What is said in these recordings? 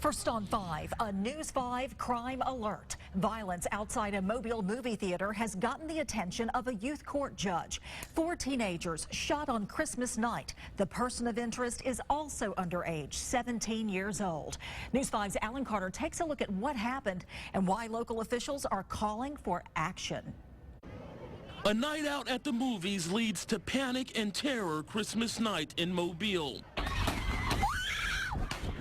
First on 5, a News 5 crime alert. Violence outside a Mobile movie theater has gotten the attention of a youth court judge. 4 teenagers shot on Christmas night. The person of interest is also underage, 17 years old. News 5's Alan Carter takes a look at what happened and why local officials are calling for action. A night out at the movies leads to panic and terror Christmas night in Mobile.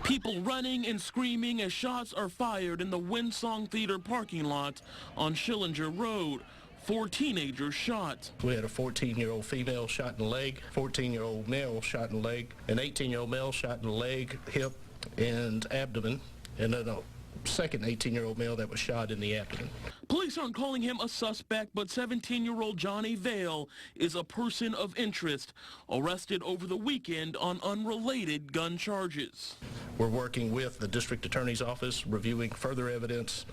People running and screaming as shots are fired in the Wynnsong Theater parking lot on Schillinger Road. 4 teenagers shot. We had a 14-year-old female shot in the leg, 14-year-old male shot in the leg, an 18-year-old male shot in the leg, hip, and abdomen, and then a second 18-year-old male that was shot in the abdomen. Police aren't calling him a suspect, but 17-year-old Johnny Vail is a person of interest, arrested over the weekend on unrelated gun charges. We're working with the district attorney's office, reviewing further evidence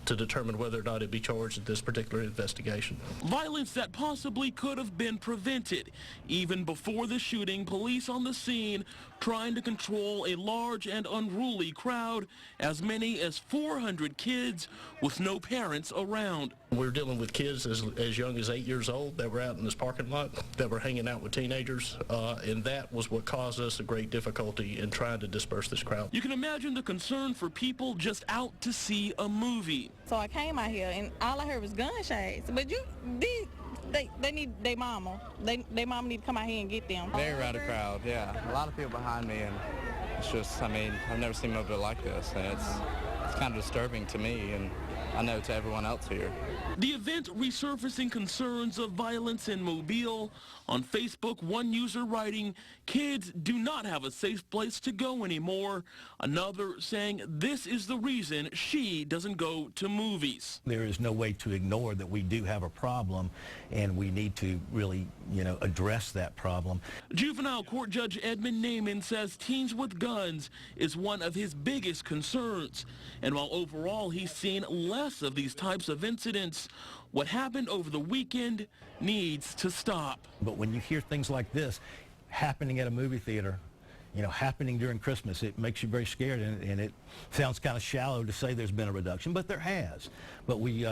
to determine whether or not it'd be charged in this particular investigation. Violence that possibly could have been prevented. Even before the shooting, police on the scene trying to control a large and unruly crowd, as many as 400 kids with no parents around. We're dealing with kids as young as 8 years old that were out in this parking lot, that were hanging out with teenagers, and that was what caused us a great difficulty in trying to disperse this crowd. You can imagine the concern for people just out to see a movie. So I came out here and all I heard was gunshots. But they need their mama. They mama need to come out here and get them. Very rowdy crowd, yeah. A lot of people behind me, and it's just, I mean, I've never seen Mobile like this, and it's kind of disturbing to me, and I know to everyone else here. The event resurfacing concerns of violence in Mobile. On Facebook, one user writing, "Kids do not have a safe place to go anymore." Another saying, "This is the reason she doesn't go to movies." There is no way to ignore that we do have a problem, and we need to really, address that problem. Juvenile Court Judge Edmund Naiman says teens with guns is one of his biggest concerns. And while overall he's seen less of these types of incidents, what happened over the weekend needs to stop. But when you hear things like this happening at a movie theater, happening during Christmas, it makes you very scared, and it sounds kind of shallow to say there's been a reduction, but there has. But we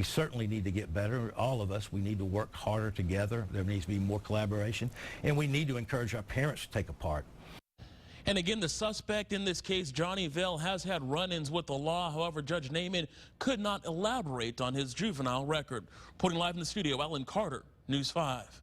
certainly need to get better. All of us, we need to work harder together. There needs to be more collaboration, and we need to encourage our parents to take a part. And again, the suspect in this case, Johnny Vail, has had run-ins with the law. However, Judge Naiman could not elaborate on his juvenile record. Reporting live in the studio, Alan Carter, News 5.